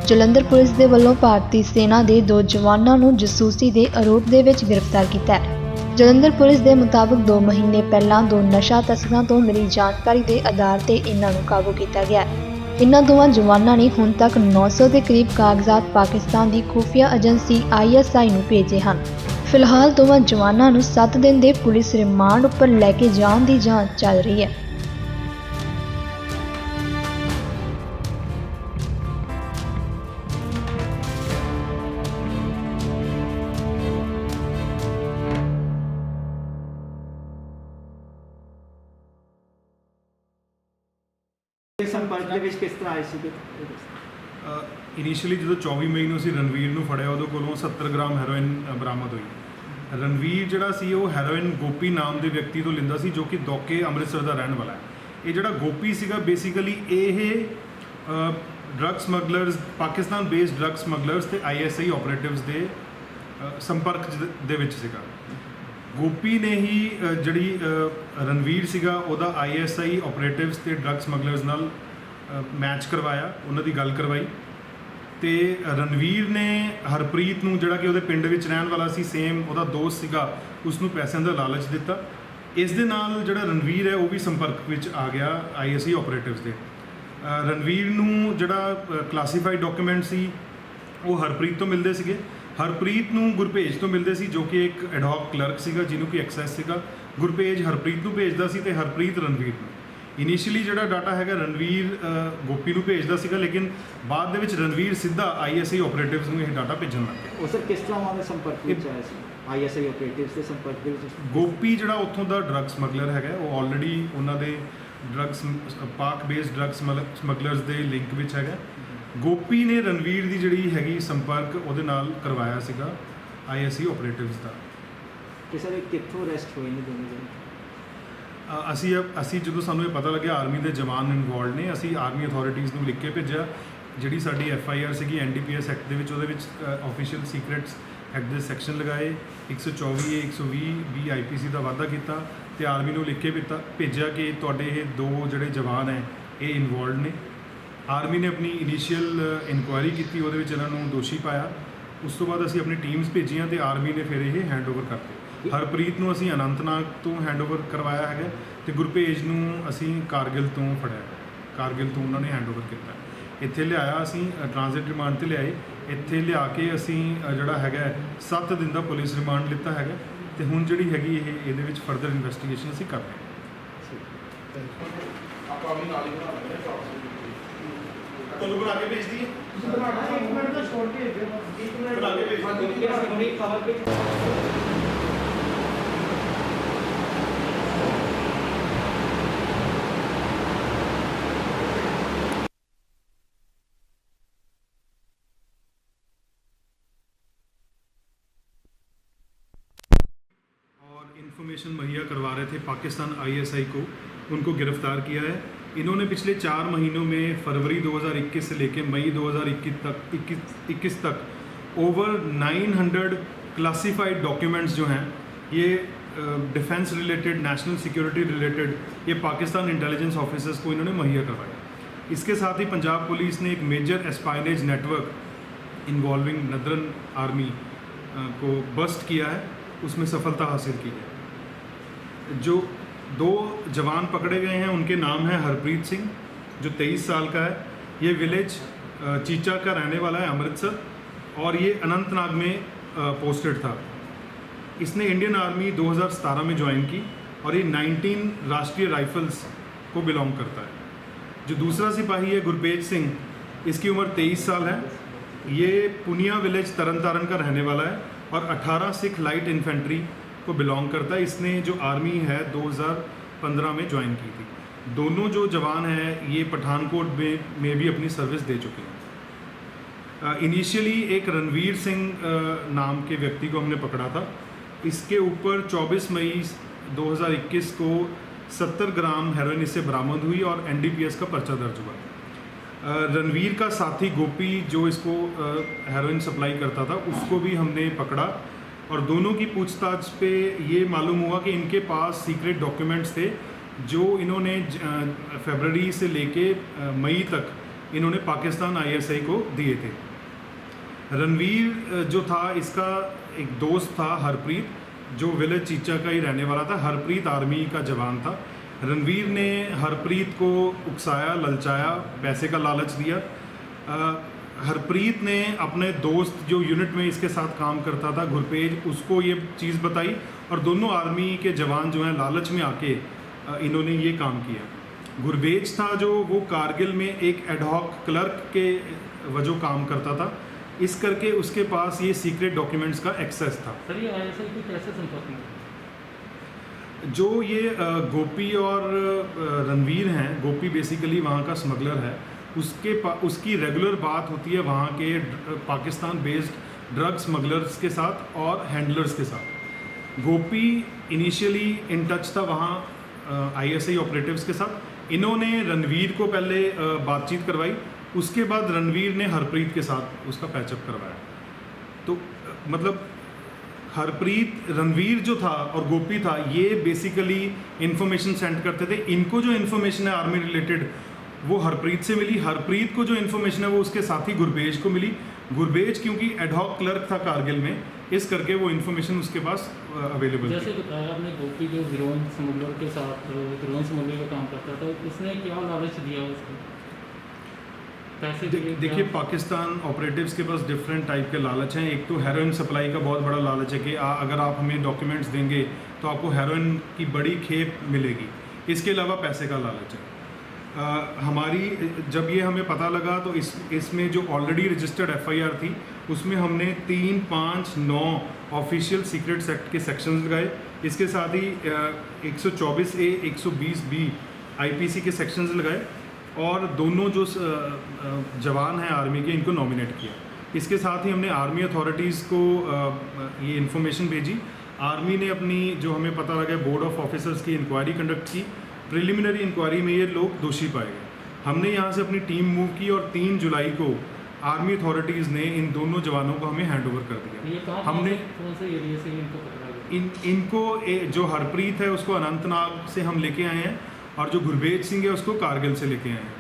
Jalandhar police ਦੇ ਵੱਲੋਂ ਭਾਰਤੀ ਸੈਨਾ ਦੇ 2 ਜਵਾਨਾਂ ਨੂੰ ਜਸੂਸੀ ਦੇ ਆਰੋਪ ਦੇ ਵਿੱਚ ਗ੍ਰਿਫਤਾਰ ਕੀਤਾ ਹੈ। ਜਲੰਧਰ ਪੁਲਿਸ ਦੇ ਮੁਤਾਬਕ 2 ਮਹੀਨੇ ਪਹਿਲਾਂ 2 ਨਸ਼ਾ ਤਸਕਰਾਂ ਤੋਂ ਮਿਲੀ ਜਾਣਕਾਰੀ ਦੇ ਆਧਾਰ ਤੇ ਇਹਨਾਂ ਨੂੰ ਕਾਬੂ ਕੀਤਾ ਗਿਆ ਹੈ। ਇਨ੍ਹਾਂ ਦੋਵਾਂ ਜਵਾਨਾਂ ਨੇ ਹੁਣ ਤੱਕ 900 ਦੇ ਕਰੀਬ ਕਾਗਜ਼ਾਤ ਪਾਕਿਸਤਾਨ ਦੀ ਖੁਫੀਆ ਏਜੰਸੀ ISI ਨੂੰ ਭੇਜੇ ਹਨ। ਫਿਲਹਾਲ ਦੋਵਾਂ ਜਵਾਨਾਂ ਨੂੰ 7 ਦਿਨ ਦੇ ਪੁਲਿਸ ਰਿਮਾਂਡ ਉੱਪਰ ਲੈ ਕੇ ਜਾਣ ਦੀ ਜਾਂਚ ਚੱਲ ਰਹੀ ਹੈ। ਸੰਪਰਕ ਦੇ ਵਿੱਚ ਕਿਸ ਤਰ੍ਹਾਂ ਆਏ ਸੀਗੇ? ਇਨੀਸ਼ੀਅਲੀ ਜਦੋਂ 24 ਮਈ ਨੂੰ ਅਸੀਂ ਰਣਵੀਰ ਨੂੰ ਫੜਿਆ ਉਹਦੇ ਕੋਲੋਂ 70 ਗ੍ਰਾਮ ਹੈਰੋਇਨ ਬਰਾਮਦ ਹੋਈ। ਰਣਵੀਰ ਜਿਹੜਾ ਸੀ ਉਹ ਹੈਰੋਇਨ ਗੋਪੀ ਨਾਮ ਦੇ ਵਿਅਕਤੀ ਤੋਂ ਲੈਂਦਾ ਸੀ ਜੋ ਕਿ ਦੋਕੇ ਅੰਮ੍ਰਿਤਸਰ ਦਾ ਰਹਿਣ ਵਾਲਾ ਹੈ। ਇਹ ਜਿਹੜਾ ਗੋਪੀ ਸੀਗਾ ਬੇਸਿਕਲੀ ਇਹ drug smugglers, Pakistan based drug smugglers ਤੇ ISI ਆਪਰੇਟਿਵਸ ਦੇ ਸੰਪਰਕ ਦੇ ਵਿੱਚ ਸੀਗਾ। ਗੋਪੀ ਨੇ ਹੀ ਜਿਹੜੀ ਰਣਵੀਰ ਸੀਗਾ ਉਹਦਾ ISI ਆਪਰੇਟਿਵਸ ਤੇ ਡਰੱਗ ਸਮਗਲਰਸ ਨਾਲ ਮੈਚ ਕਰਵਾਇਆ, ਉਹਨਾਂ ਦੀ ਗੱਲ ਕਰਵਾਈ ਤੇ ਰਣਵੀਰ ਨੇ ਹਰਪ੍ਰੀਤ ਨੂੰ ਜਿਹੜਾ ਕਿ ਉਹਦੇ ਪਿੰਡ ਵਿੱਚ ਰਹਿਣ ਵਾਲਾ ਸੀ, ਸੇਮ ਉਹਦਾ ਦੋਸਤ ਸੀਗਾ, ਉਸ ਨੂੰ ਪੈਸਿਆਂ ਦਾ ਲਾਲਚ ਦਿੱਤਾ। ਇਸ ਦੇ ਨਾਲ ਜਿਹੜਾ ਰਣਵੀਰ ਹੈ ਉਹ ਵੀ ਸੰਪਰਕ ਵਿੱਚ ਆ ਗਿਆ ISI ਆਪਰੇਟਿਵਸ ਦੇ। ਰਣਵੀਰ ਨੂੰ ਜਿਹੜਾ ਕਲਾਸੀਫਾਈਡ ਡਾਕੂਮੈਂਟ ਸੀ ਉਹ ਹਰਪ੍ਰੀਤ ਤੋਂ ਮਿਲਦੇ ਸੀਗੇ। ਹਰਪ੍ਰੀਤ ਨੂੰ ਗੁਰਭੇਜ ਤੋਂ ਮਿਲਦੇ ਸੀ ਜੋ ਕਿ ਇੱਕ ਐਡਹੌਕ ਕਲਰਕ ਸੀਗਾ ਜਿਹਨੂੰ ਕਿ ਐਕਸੈਸ ਸੀਗਾ। ਗੁਰਭੇਜ ਹਰਪ੍ਰੀਤ ਨੂੰ ਭੇਜਦਾ ਸੀ ਤੇ ਹਰਪ੍ਰੀਤ ਰਣਵੀਰ ਨੂੰ। ਇਨੀਸ਼ੀਅਲੀ ਜਿਹੜਾ ਡਾਟਾ ਹੈਗਾ ਰਣਵੀਰ ਗੋਪੀ ਨੂੰ ਭੇਜਦਾ ਸੀਗਾ, ਲੇਕਿਨ ਬਾਅਦ ਦੇ ਵਿੱਚ ਰਣਵੀਰ ਸਿੱਧਾ ISI ਆਪਰੇਟਿਵਸ ਨੂੰ ਇਹ ਡਾਟਾ ਭੇਜਣ ਲੱਗ ਗਿਆ। ਉਹ ਸਰ ਕਿਸ ਤਰ੍ਹਾਂ ਉਹਨਾਂ ਦੇ ਸੰਪਰਕ ਵਿੱਚ ਆਇਆ ਸੀ? ISI ਆਪਰੇਟਿਵਸ ਦੇ ਸੰਪਰਕ ਦੇ ਵਿੱਚ ਗੋਪੀ ਜਿਹੜਾ ਉੱਥੋਂ ਦਾ ਡਰੱਗ ਸਮਗਲਰ ਹੈਗਾ ਉਹ ਆਲਰੇਡੀ ਉਹਨਾਂ ਦੇ ਡਰੱਗਸ ਪਾਕ ਬੇਸਡ ਡਰੱਗ ਸਮਗਲਰਸ ਦੇ ਲਿੰਕ ਵਿੱਚ ਹੈਗਾ। ਗੋਪੀ ਨੇ ਰਣਵੀਰ ਦੀ ਜਿਹੜੀ ਹੈਗੀ ਸੰਪਰਕ ਉਹਦੇ ਨਾਲ ਕਰਵਾਇਆ ਸੀਗਾ ISI ਆਪਰੇਟਿਵਸ ਦਾ। ਕਿ ਸਰ ਕਿੱਥੋਂ ਅਰੈਸਟ ਹੋਏ ਨੇ ਦੋਨੋਂ ਜਣੇ? ਅਸੀਂ ਜਦੋਂ ਸਾਨੂੰ ਇਹ ਪਤਾ ਲੱਗਿਆ ਆਰਮੀ ਦੇ ਜਵਾਨ ਇਨਵੋਲਡ ਨੇ, ਅਸੀਂ ਆਰਮੀ ਅਥਾਰਟੀਜ਼ ਨੂੰ ਲਿਖ ਕੇ ਭੇਜਿਆ। ਜਿਹੜੀ ਸਾਡੀ FIR ਸੀਗੀ NDPS ਐਕਟ ਦੇ ਵਿੱਚ, ਉਹਦੇ ਵਿੱਚ ਆਫੀਸ਼ੀਅਲ ਸੀਕ੍ਰੇਟਸ ਐਕਟ ਦੇ ਸੈਕਸ਼ਨ ਲਗਾਏ, 124A 120B IPC ਦਾ ਵਾਅਦਾ ਕੀਤਾ ਤੇ ਆਰਮੀ ਨੂੰ ਲਿਖ ਕੇ ਭੇਜਿਆ ਕਿ ਤੁਹਾਡੇ ਇਹ 2 ਜਿਹੜੇ ਜਵਾਨ ਹੈ ਇਹ ਇਨਵੋਲਡ ਨੇ। ਆਰਮੀ ਨੇ ਆਪਣੀ ਇਨੀਸ਼ੀਅਲ ਇਨਕੁਆਇਰੀ ਕੀਤੀ, ਉਹਦੇ ਵਿੱਚ ਇਹਨਾਂ ਨੂੰ ਦੋਸ਼ੀ ਪਾਇਆ। ਉਸ ਤੋਂ ਬਾਅਦ ਅਸੀਂ ਆਪਣੀ ਟੀਮਸ ਭੇਜੀਆਂ ਤੇ ਆਰਮੀ ਨੇ ਫਿਰ ਇਹ ਹੈਂਡਓਵਰ ਕਰਤੇ। ਹਰਪ੍ਰੀਤ ਨੂੰ ਅਸੀਂ ਅਨੰਤਨਾਗ ਤੋਂ ਹੈਂਡਓਵਰ ਕਰਵਾਇਆ ਹੈਗਾ ਤੇ ਗੁਰਭੇਜ ਨੂੰ ਅਸੀਂ ਕਾਰਗਿਲ ਤੋਂ ਫੜਿਆ। ਕਾਰਗਿਲ ਤੋਂ ਉਹਨਾਂ ਨੇ ਹੈਂਡਓਵਰ ਕੀਤਾ। ਇੱਥੇ ਲਿਆਇਆ, ਅਸੀਂ ਟ੍ਰਾਂਜ਼ਿਟ ਰਿਮਾਂਡ ਤੇ ਲਿਆਏ। ਇੱਥੇ ਲਿਆ ਕੇ ਅਸੀਂ ਜਿਹੜਾ ਹੈਗਾ 7 ਦਿਨ ਦਾ ਪੁਲਿਸ ਰਿਮਾਂਡ ਲਿੱਤਾ ਹੈਗਾ ਤੇ ਹੁਣ ਜਿਹੜੀ ਹੈਗੀ ਇਹਦੇ ਵਿੱਚ ਫਰਦਰ ਇਨਵੈਸਟੀਗੇਸ਼ਨ ਅਸੀਂ ਕਰ ਰਹੇ ਹਾਂ। ਤੁਹਾਨੂੰ ਬਣਾ ਕੇ ਭੇਜ ਦਈਏ? ਇੱਕ ਮਿੰਟ ਦਾ ਛੋੜ ਕੇ ਬਣਾ ਕੇ ਭੇਜ इन्फॉर्मेशन मुहैया करवा रहे थे पाकिस्तान ISI को, उनको गिरफ़्तार किया है। इन्होंने पिछले 4 महीनों में फरवरी 2021 से लेकर मई 2021 तक ओवर 900 क्लासिफाइड डॉक्यूमेंट्स जो हैं ये defence related, national security related, ये पाकिस्तान इंटेलिजेंस ऑफिसर्स को इन्होंने मुहैया करवाया। इसके साथ ही पंजाब पुलिस ने एक major espionage network involving northern army को बस्ट किया है, उसमें सफलता हासिल की है। जो 2 जवान पकड़े गए हैं उनके नाम है हरप्रीत सिंह जो 23 साल का है, ये विलेज चीचा का रहने वाला है अमृतसर, और ये अनंतनाग में पोस्टेड था। इसने इंडियन आर्मी 2017 में ज्वाइन की और ये 19 राष्ट्रीय राइफल्स को बिलोंग करता है। जो दूसरा सिपाही है गुरभेज सिंह, इसकी उम्र 23 साल है। ये पुनिया विलेज तरन तारण का रहने वाला है और 18 सिख लाइट इन्फेंट्री को बिलोंग करता है। इसने जो आर्मी है 2015 में ज्वाइन की थी। दोनों जो जवान हैं ये पठानकोट में भी अपनी सर्विस दे चुके हैं। इनिशियली एक रणवीर सिंह नाम के व्यक्ति को हमने पकड़ा था। इसके ऊपर 24 मई 2021 को 70 ग्राम हेरोइन इससे बरामद हुई और NDPS का पर्चा दर्ज हुआ। रणवीर का साथी गोपी जो इसको हेरोइन सप्लाई करता था उसको भी हमने पकड़ा और दोनों की पूछताछ पे ये मालूम हुआ कि इनके पास सीक्रेट डॉक्यूमेंट्स थे जो इन्होंने फरवरी से लेके मई तक इन्होंने पाकिस्तान ISI को दिए थे। रणवीर जो था, इसका एक दोस्त था हरप्रीत, जो विलेज चीचा का ही रहने वाला था। हरप्रीत आर्मी का जवान था। रणवीर ने हरप्रीत को उकसाया, ललचाया, पैसे का लालच दिया। हरप्रीत ने अपने दोस्त जो यूनिट में इसके साथ काम करता था, गुरपेज, उसको ये चीज़ बताई और दोनों आर्मी के जवान जो हैं लालच में आके इन्होंने ये काम किया। गुरबेज था जो वो कारगिल में एक एडहॉक क्लर्क के वजह काम करता था, इस करके उसके पास ये सीक्रेट डॉक्यूमेंट्स का एक्सेस था। सर ये ISI को कैसे संपर्क में? जो ये गोपी और रणवीर हैं, गोपी बेसिकली वहाँ का स्मगलर है, उसकी रेगुलर बात होती है वहाँ के पाकिस्तान बेस्ड ड्रग स्मगलर्स के साथ और हैंडलर्स के साथ। गोपी इनिशियली इन टच था वहाँ ISI ऑपरेटिव्स के साथ। इन्होंने रणवीर को पहले बातचीत करवाई, उसके बाद रणवीर ने हरप्रीत के साथ उसका पैचअप करवाया। तो मतलब हरप्रीत, रणवीर जो था और गोपी था, ये बेसिकली इन्फॉर्मेशन सेंड करते थे। इनको जो इन्फॉर्मेशन है आर्मी रिलेटेड वो हरप्रीत से मिली। हरप्रीत को जो इन्फॉर्मेशन है वो उसके साथी गुरबेज को मिली। गुरबेज क्योंकि एडहॉक क्लर्क था कारगिल में, इस करके वो इन्फॉर्मेशन उसके पास अवेलेबल थी। जैसे बताया आपने, गोपी जो हीरोइन स्मगलर के साथ हीरोइन स्मगलर का काम करता था, उसने क्या लालच दिया उसको? पैसे देखिए, पाकिस्तान ऑपरेटिव्स के पास डिफरेंट टाइप के लालच हैं। एक तो हेरोइन सप्लाई का बहुत बड़ा लालच है कि अगर आप हमें डॉक्यूमेंट्स देंगे तो आपको हेरोइन की बड़ी खेप मिलेगी। इसके अलावा पैसे का लालच है। हमारी जब ये हमें पता लगा तो इसमें जो ऑलरेडी रजिस्टर्ड FIR थी उसमें हमने 3, 5, 9 ऑफिशियल सीक्रेट सेक्ट के सेक्शंस लगाए। इसके साथ ही 124A, 120B IPC के सेक्शंस लगाए और दोनों जो जवान हैं आर्मी के, इनको नॉमिनेट किया। इसके साथ ही हमने आर्मी अथॉरिटीज़ को ये इन्फॉर्मेशन भेजी। आर्मी ने अपनी जो हमें पता लगा बोर्ड ऑफ ऑफिसर्स की इंक्वायरी कंडक्ट की। प्रिलिमिनरी इंक्वायरी में ये लोग दोषी पाए गए। हमने यहाँ से अपनी टीम मूव की और 3 जुलाई को आर्मी अथॉरिटीज़ ने इन दोनों जवानों को हमें हैंड ओवर कर दिया। ये कहाँ, हमने कौन से एरिया से इनको पकड़ा गया? इनको जो हरप्रीत है उसको अनंतनाग से हम लेके आए हैं और जो गुरबेज सिंह है उसको कारगिल से लेके आए हैं।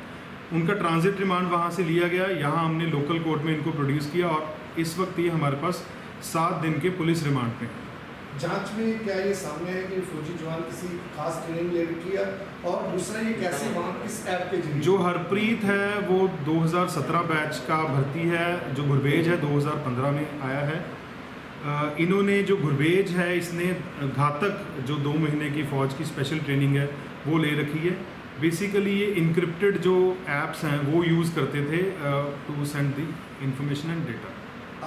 उनका ट्रांजिट रिमांड वहाँ से लिया गया, यहाँ हमने लोकल कोर्ट में इनको प्रोड्यूस किया और इस वक्त ये हमारे पास 7 दिन के पुलिस रिमांड पे हैं। जांच में क्या ये सामने है कि फौजी जवान किसी खास ट्रेनिंग ले रखी है, और दूसरा ये कैसे वहाँ किस ऐप के जरिए? जो हरप्रीत है वो 2017 बैच का भर्ती है, जो गुरबेज है 2015 में आया है। इन्होंने जो गुरबेज है इसने घातक जो 2 महीने की फ़ौज की स्पेशल ट्रेनिंग है वो ले रखी है। बेसिकली ये इनक्रिप्टेड जो ऐप्स हैं वो यूज़ करते थे to send the information and data.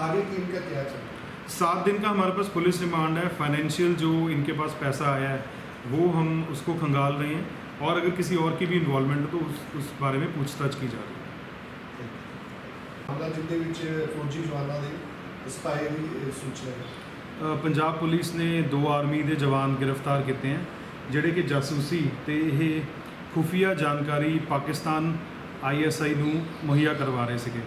आगे की इनका क्या चल रहा है? 7 दिन का हमारे पास पुलिस रिमांड है। फाइनेंशियल जो इनके पास पैसा आया है वो हम उसको खंगाल रहे हैं और अगर किसी और की भी इन्वॉल्वमेंट हो तो उस बारे में पूछताछ की जा रही है। हमला जिंदे विच फौजी जवानों ਦੀ ਸਪਾਈ ਦੀ ਸੂਚਨਾ ਹੈ। पंजाब पुलिस ने 2 आर्मी के जवान गिरफ्तार किए हैं ਜਿਹੜੇ कि जासूसी ਤੇ ਇਹ ਖੁਫੀਆ जानकारी पाकिस्तान ISI ਨੂੰ ਮੁਹੱਈਆ ਕਰਵਾ ਰਹੇ ਸੀਗੇ।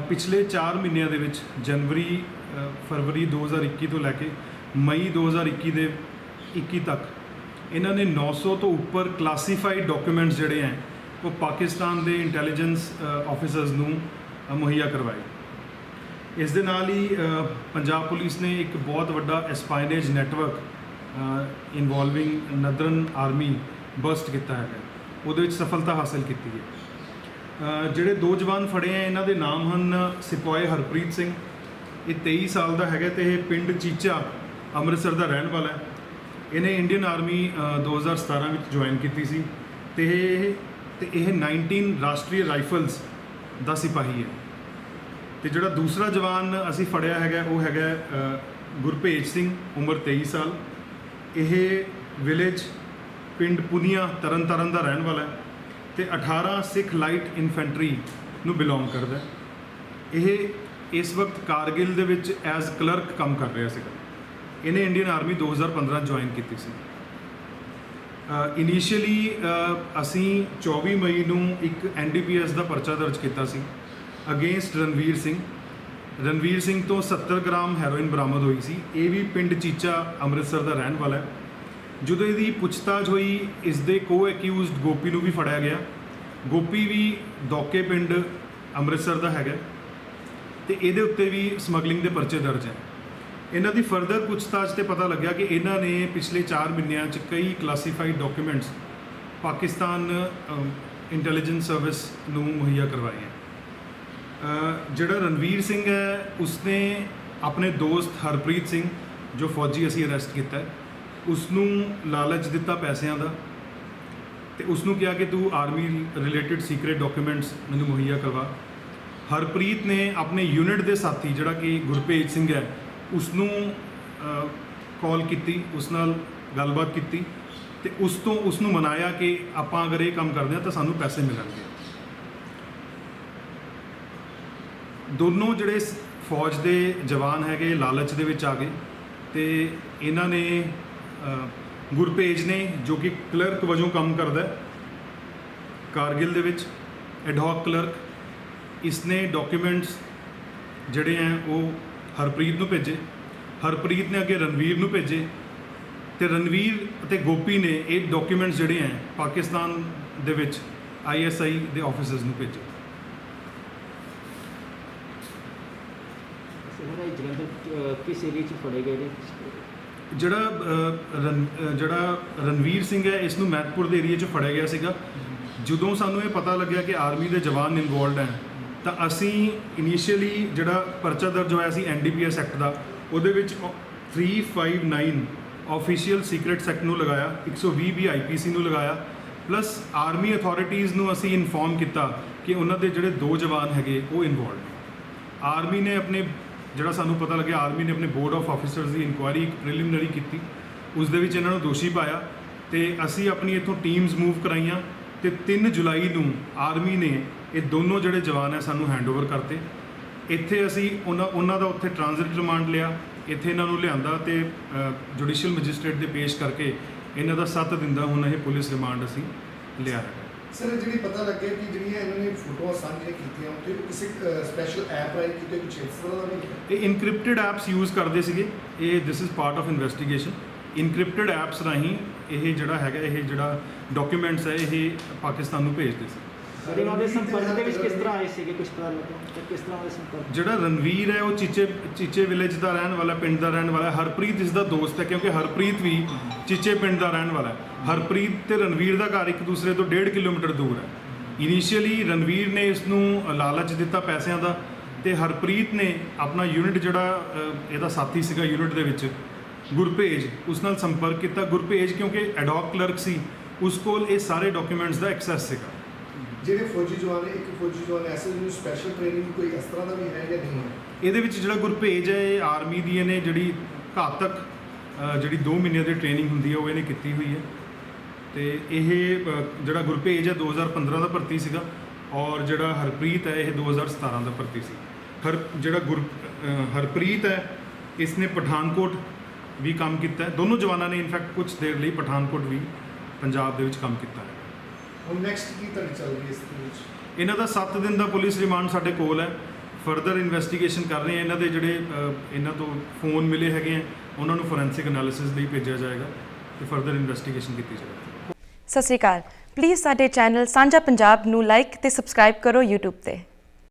पिछले 4 ਮਹੀਨਿਆਂ ਦੇ ਵਿੱਚ जनवरी फरवरी 2021 ਤੋਂ ਲੈ ਕੇ मई 2021 तक ਇਹਨਾਂ ਨੇ 900 ਤੋਂ ਉੱਪਰ ਕਲਾਸੀਫਾਈਡ ਡਾਕੂਮੈਂਟਸ ਜਿਹੜੇ ਹੈ ਉਹ ਪਾਕਿਸਤਾਨ ਦੇ ਇੰਟੈਲੀਜੈਂਸ ਆਫਿਸਰਸ ਨੂੰ ਮੁਹੱਈਆ ਕਰਵਾਏ। ਇਸ ਦੇ ਨਾਲ ਹੀ ਪੰਜਾਬ ਪੁਲਿਸ ਨੇ ਇੱਕ ਬਹੁਤ ਵੱਡਾ ਐਸਪਾਈਨੇਜ ਨੈਟਵਰਕ ਇਨਵੋਲਵਿੰਗ ਨਦਰਨ ਆਰਮੀ ਬਸਟ ਕੀਤਾ ਹੈਗਾ, ਉਹਦੇ ਵਿੱਚ ਸਫਲਤਾ ਹਾਸਲ ਕੀਤੀ ਹੈ। ਜਿਹੜੇ 2 ਜਵਾਨ ਫੜੇ ਆ ਇਹਨਾਂ ਦੇ ਨਾਮ ਹਨ ਸਿਪਾਹੀ ਹਰਪ੍ਰੀਤ ਸਿੰਘ, ਇਹ 23 ਸਾਲ ਦਾ ਹੈਗਾ ਤੇ ਇਹ ਪਿੰਡ ਚੀਚਾ ਅੰਮ੍ਰਿਤਸਰ ਦਾ ਰਹਿਣ ਵਾਲਾ ਹੈ। ਇਹਨੇ ਇੰਡੀਅਨ ਆਰਮੀ 2017 ਵਿੱਚ ਜੁਆਇਨ ਕੀਤੀ ਸੀ ਤੇ ਇਹ 19 ਰਾਸ਼ਟਰੀ ਰਾਈਫਲਸ ਦਾ ਸਿਪਾਹੀ ਹੈ। ਤੇ ਜਿਹੜਾ ਦੂਸਰਾ ਜਵਾਨ ਅਸੀਂ ਫੜਿਆ ਹੈਗਾ ਉਹ ਹੈਗਾ ਗੁਰਭੇਜ ਸਿੰਘ, ਉਮਰ 23 ਸਾਲ। ਇਹ ਵਿਲੇਜ ਪਿੰਡ ਪੁਨੀਆ ਤਰਨਤਾਰਨ ਦਾ ਰਹਿਣ ਵਾਲਾ ਹੈ ਤੇ 18 ਸਿੱਖ ਲਾਈਟ ਇਨਫੈਂਟਰੀ ਨੂੰ ਬਿਲੋਂਗ ਕਰਦਾ। ਇਹ ਇਸ ਵਕਤ ਕਾਰਗਿਲ ਦੇ ਵਿੱਚ ਐਜ਼ ਕਲਰਕ ਕੰਮ ਕਰ ਰਿਹਾ ਸੀਗਾ। ਇਹਨੇ ਇੰਡੀਅਨ ਆਰਮੀ 2015 ਜੁਆਇਨ ਕੀਤੀ ਸੀ। ਇਨੀਸ਼ੀਅਲੀ ਅਸੀਂ 24 ਮਈ ਨੂੰ ਇੱਕ NDPS ਦਾ ਪਰਚਾ ਦਰਜ ਕੀਤਾ ਸੀ ਅਗੇਂਸਟ ਰਣਵੀਰ ਸਿੰਘ ਤੋਂ 70 ਗ੍ਰਾਮ ਹੈਰੋਇਨ ਬਰਾਮਦ ਹੋਈ ਸੀ। ਇਹ ਵੀ ਪਿੰਡ ਚੀਚਾ ਅੰਮ੍ਰਿਤਸਰ ਦਾ ਰਹਿਣ ਵਾਲਾ ਹੈ। ਜਦੋਂ ਇਹਦੀ ਪੁੱਛਤਾਛ ਹੋਈ ਇਸ ਦੇ ਕੋ ਐਕਿਊਜ਼ਡ ਗੋਪੀ ਨੂੰ ਵੀ ਫੜਿਆ ਗਿਆ। ਗੋਪੀ ਵੀ ਦੋਕੇ ਪਿੰਡ ਅੰਮ੍ਰਿਤਸਰ ਦਾ ਹੈਗਾ ਤੇ ਇਹਦੇ ਉੱਤੇ ਵੀ ਸਮਗਲਿੰਗ ਦੇ ਪਰਚੇ ਦਰਜ ਹੈ। ਇਹਨਾਂ ਦੀ ਫਰਦਰ ਪੁੱਛਤਾਛ ਤੇ ਪਤਾ ਲੱਗਿਆ ਕਿ ਇਹਨਾਂ ਨੇ ਪਿਛਲੇ 4 ਮਹੀਨਿਆਂ 'ਚ ਕਈ classified documents Pakistan intelligence service ਨੂੰ ਮੁਹੱਈਆ ਕਰਵਾਏ ਹੈ। ਜਿਹੜਾ ਰਣਵੀਰ ਸਿੰਘ ਹੈ ਉਸਨੇ ਆਪਣੇ ਦੋਸਤ ਹਰਪ੍ਰੀਤ ਸਿੰਘ ਜੋ ਫੌਜੀ ਅਸੀਂ ਅਰੈਸਟ ਕੀਤਾ ਹੈ ਉਸ ਨੂੰ ਲਾਲਚ ਦਿੱਤਾ ਪੈਸਿਆਂ ਦਾ ਤੇ ਉਸ ਨੂੰ ਕਿਹਾ ਕਿ ਤੂੰ ਆਰਮੀ ਰਿਲੇਟਡ ਸੀਕ੍ਰੇਟ ਡਾਕੂਮੈਂਟਸ ਮੈਨੂੰ ਮੁਹੱਈਆ ਕਰਵਾ। ਹਰਪ੍ਰੀਤ ਨੇ ਆਪਣੇ ਯੂਨਿਟ ਦੇ ਸਾਥੀ ਜਿਹੜਾ ਕਿ ਗੁਰਪ੍ਰੀਤ ਸਿੰਘ ਹੈ ਉਸ ਨੂੰ ਕਾਲ ਕੀਤੀ, ਉਸ ਨਾਲ ਗੱਲਬਾਤ ਕੀਤੀ ਤੇ ਉਸ ਨੂੰ ਮਨਾਇਆ ਕਿ ਆਪਾਂ ਅਗਰ ਇਹ ਕੰਮ ਕਰਦੇ ਹਾਂ ਤਾਂ ਸਾਨੂੰ ਪੈਸੇ ਮਿਲਣਗੇ। ਦੋਨੋਂ ਜਿਹੜੇ ਫੌਜ ਦੇ ਜਵਾਨ ਹੈਗੇ ਲਾਲਚ ਦੇ ਵਿੱਚ ਆ ਗਏ ਤੇ ਇਹਨਾਂ ਨੇ ਗੁਰਪੇਜ ਨੇ ਜੋ ਕਿ ਕਲਰਕ ਵਜੋਂ ਕੰਮ ਕਰਦਾ ਹੈ ਕਾਰਗਿਲ ਦੇ ਵਿੱਚ ਐਡਹੌਕ ਕਲਰਕ, ਇਸਨੇ ਡਾਕੂਮੈਂਟਸ ਜਿਹੜੇ ਹੈ ਉਹ ਹਰਪ੍ਰੀਤ ਨੂੰ ਭੇਜੇ। ਹਰਪ੍ਰੀਤ ਨੇ ਅੱਗੇ ਰਣਵੀਰ ਨੂੰ ਭੇਜੇ ਤੇ ਰਣਵੀਰ ਅਤੇ ਗੋਪੀ ਨੇ ਇਹ ਡਾਕੂਮੈਂਟਸ ਜਿਹੜੇ ਹੈ ਪਾਕਿਸਤਾਨ ਦੇ ਵਿੱਚ ISI ਦੇ ਆਫਿਸਰਸ ਨੂੰ ਭੇਜੇ। ਜਲੰਧਰ ਕਿਸ ਏਰੀਆ 'ਚ ਫੜੇ ਗਏ ਨੇ? ਜਿਹੜਾ ਰਣਵੀਰ ਸਿੰਘ ਹੈ ਇਸ ਨੂੰ ਮਹਿਤਪੁਰ ਦੇ ਏਰੀਆ 'ਚ ਫੜਿਆ ਗਿਆ ਸੀਗਾ। ਜਦੋਂ ਸਾਨੂੰ ਇਹ ਪਤਾ ਲੱਗਿਆ ਕਿ ਆਰਮੀ ਦੇ ਜਵਾਨ ਇਨਵੋਲਡ ਹੈ ਤਾਂ ਅਸੀਂ ਇਨੀਸ਼ੀਅਲੀ ਜਿਹੜਾ ਪਰਚਾ ਦਰਜ ਹੋਇਆ ਸੀ NDPS ਐਕਟ ਦਾ ਉਹਦੇ ਵਿੱਚ 359 ਆਫੀਸ਼ੀਅਲ ਸੀਕ੍ਰੇਟ ਸੈਕਟ ਨੂੰ ਲਗਾਇਆ, 120 ਵੀ IPC ਨੂੰ ਲਗਾਇਆ, ਪਲੱਸ ਆਰਮੀ ਅਥਾਰਟੀਜ਼ ਨੂੰ ਅਸੀਂ ਇਨਫੋਰਮ ਕੀਤਾ ਕਿ ਉਹਨਾਂ ਦੇ ਜਿਹੜੇ 2 ਜਵਾਨ ਹੈਗੇ ਉਹ ਇਨਵੋਲਡ ਨੇ। ਆਰਮੀ ਨੇ ਆਪਣੇ ਜਿਹੜਾ ਸਾਨੂੰ ਪਤਾ ਲੱਗਿਆ ਆਰਮੀ ਨੇ ਆਪਣੇ board of officers the inquiry ਇੱਕ ਪ੍ਰੀਲਿਮਿਨਰੀ ਕੀਤੀ, ਉਸ ਦੇ ਵਿੱਚ ਇਹਨਾਂ ਨੂੰ ਦੋਸ਼ੀ ਪਾਇਆ ਤੇ ਅਸੀਂ ਆਪਣੀ ਇੱਥੋਂ ਟੀਮਸ ਮੂਵ ਕਰਾਈਆਂ ਤੇ 3 ਜੁਲਾਈ ਨੂੰ ਆਰਮੀ ਨੇ ਇਹ ਦੋਨੋਂ ਜਿਹੜੇ ਜਵਾਨ ਹੈ ਸਾਨੂੰ ਹੈਂਡਓਵਰ ਕਰਤੇ। ਇੱਥੇ ਅਸੀਂ ਉਹਨਾਂ ਦਾ ਉੱਥੇ ਟ੍ਰਾਂਜ਼ਿਟ ਰਿਮਾਂਡ ਲਿਆ, ਇੱਥੇ ਇਹਨਾਂ ਨੂੰ ਲਿਆਂਦਾ ਤੇ ਜੁਡੀਸ਼ੀਅਲ ਮੈਜਿਸਟ੍ਰੇਟ ਦੇ ਪੇਸ਼ ਕਰਕੇ ਇਹਨਾਂ ਦਾ 7 ਦਿਨ ਦਾ ਹੁਣ ਇਹ ਪੁਲਿਸ ਰਿਮਾਂਡ ਅਸੀਂ ਲਿਆ ਹੈ। ਸਰ ਜਿਹੜੀ ਪਤਾ ਲੱਗਿਆ ਕਿ ਜਿਹੜੀਆਂ ਇਹਨਾਂ ਨੇ ਫੋਟੋਆਂ ਸਾਂਝੀਆਂ ਕੀਤੀਆਂ ਉੱਥੇ ਕਿਸੇ ਸਪੈਸ਼ਲ ਐਪ ਰਾਹੀਂ ਕਿਤੇ ਕੁਛ ਇਸ ਤਰ੍ਹਾਂ ਦਾ ਨਹੀਂ? ਇਹ ਇਨਕ੍ਰਿਪਟਡ ਐਪਸ ਯੂਜ਼ ਕਰਦੇ ਸੀਗੇ। ਇਹ this is part of investigation. Encrypted apps ਰਾਹੀਂ ਇਹ ਜਿਹੜਾ ਹੈਗਾ ਇਹ ਜਿਹੜਾ ਡਾਕੂਮੈਂਟਸ ਹੈ ਇਹ ਪਾਕਿਸਤਾਨ ਨੂੰ ਭੇਜਦੇ ਸੀ। ਸਰ ਇਹਨਾਂ ਦੇ ਸੰਪਰਕ ਦੇ ਵਿੱਚ ਕਿਸ ਤਰ੍ਹਾਂ ਆਏ ਸੀਗੇ, ਕੁਝ ਪਤਾ ਲੱਗਾ ਕਿ ਕਿਸ ਤਰ੍ਹਾਂ ਦੇ ਸੰਪਰਕ? ਜਿਹੜਾ ਰਣਵੀਰ ਹੈ ਉਹ ਚੀਚੇ ਵਿਲੇਜ ਦਾ ਰਹਿਣ ਵਾਲਾ, ਪਿੰਡ ਦਾ ਰਹਿਣ ਵਾਲਾ। ਹਰਪ੍ਰੀਤ ਇਸ ਦਾ ਦੋਸਤ ਹੈ ਕਿਉਂਕਿ ਹਰਪ੍ਰੀਤ ਵੀ ਚੀਚੇ ਪਿੰਡ ਦਾ ਰਹਿਣ ਵਾਲਾ ਹੈ। ਹਰਪ੍ਰੀਤ ਤੇ ਰਣਵੀਰ ਦਾ ਘਰ ਇੱਕ ਦੂਸਰੇ ਤੋਂ 1.5 ਕਿਲੋਮੀਟਰ ਦੂਰ ਹੈ। ਇਨੀਸ਼ੀਅਲੀ ਰਣਵੀਰ ਨੇ ਇਸ ਨੂੰ ਲਾਲਚ ਦਿੱਤਾ ਪੈਸਿਆਂ ਦਾ ਤੇ ਹਰਪ੍ਰੀਤ ਨੇ ਆਪਣਾ ਯੂਨਿਟ ਜਿਹੜਾ ਇਹਦਾ ਸਾਥੀ ਸੀਗਾ ਯੂਨਿਟ ਦੇ ਵਿੱਚ ਗੁਰਪੇਜ, ਉਸ ਨਾਲ ਸੰਪਰਕ ਕੀਤਾ। ਗੁਰਪੇਜ ਕਿਉਂਕਿ ਐਡਹੌਕ ਕਲਰਕ ਸੀ, ਉਸ ਕੋਲ ਇਹ ਸਾਰੇ ਡਾਕੂਮੈਂਟਸ ਦਾ ਐਕਸੈਸ ਸੀਗਾ। ਜਿਹੜੇ ਫੌਜੀ ਜਵਾਨ ਨੇ, ਇੱਕ ਫੌਜੀ ਜਵਾਨ ਐਸੇ ਜਿਹਨੂੰ ਸਪੈਸ਼ਲ ਟ੍ਰੇਨਿੰਗ ਕੋਈ ਇਸ ਤਰ੍ਹਾਂ ਦਾ ਵੀ ਹੈ ਜਾਂ ਨਹੀਂ ਹੈ? ਇਹਦੇ ਵਿੱਚ ਜਿਹੜਾ ਗੁਰਪੇਜ ਹੈ ਇਹ ਆਰਮੀ ਦੀ ਇਹਨੇ ਜਿਹੜੀ ਘਾਤਕ ਜਿਹੜੀ 2 ਮਹੀਨੇ ਦੀ ਟ੍ਰੇਨਿੰਗ ਹੁੰਦੀ ਹੈ ਉਹ ਇਹਨੇ ਕੀਤੀ ਹੋਈ ਹੈ ਤੇ ਇਹ ਜਿਹੜਾ ਗੁਰਪੇਜ ਹੈ 2015 ਦਾ ਭਰਤੀ ਸੀਗਾ ਔਰ ਜਿਹੜਾ ਹਰਪ੍ਰੀਤ ਹੈ ਇਹ 2017 ਦਾ ਭਰਤੀ ਸੀ। ਜਿਹੜਾ ਹਰਪ੍ਰੀਤ ਹੈ ਇਸਨੇ ਪਠਾਨਕੋਟ ਵੀ ਕੰਮ ਕੀਤਾ ਹੈ। ਦੋਨੋਂ ਜਵਾਨਾਂ ਨੇ ਇਨਫੈਕਟ ਕੁਝ ਦੇਰ ਲਈ ਪਠਾਨਕੋਟ ਵੀ ਪੰਜਾਬ ਦੇ ਵਿੱਚ ਕੰਮ ਕੀਤਾ ਹੈ। ਹੁਣ ਨੈਕਸਟ ਕੀ ਤੁਹਾਡੀ ਚੱਲ ਰਹੀ ਇਸ ਦੇ ਵਿੱਚ? ਇਹਨਾਂ ਦਾ 7 ਦਿਨ ਦਾ ਪੁਲਿਸ ਰਿਮਾਂਡ ਸਾਡੇ ਕੋਲ ਹੈ। ਫਰਦਰ ਇਨਵੈਸਟੀਗੇਸ਼ਨ ਕਰ ਰਹੇ ਹਾਂ। ਇਹਨਾਂ ਦੇ ਜਿਹੜੇ ਇਹਨਾਂ ਤੋਂ ਫੋਨ ਮਿਲੇ ਹੈਗੇ ਆ ਉਹਨਾਂ ਨੂੰ ਫੋਰੈਂਸਿਕ ਐਨਾਲਿਸਿਸ ਲਈ ਭੇਜਿਆ ਜਾਏਗਾ ਤੇ ਫਰਦਰ ਇਨਵੈਸਟੀਗੇਸ਼ਨ ਕੀਤੀ ਜਾਏਗੀ। ਸਤਿ ਸ਼੍ਰੀ ਅਕਾਲ। ਪਲੀਜ਼ ਸਾਡੇ ਚੈਨਲ ਸਾਂਝਾ ਪੰਜਾਬ ਨੂੰ ਲਾਈਕ ਤੇ ਸਬਸਕ੍ਰਾਈਬ ਕਰੋ YouTube ਤੇ।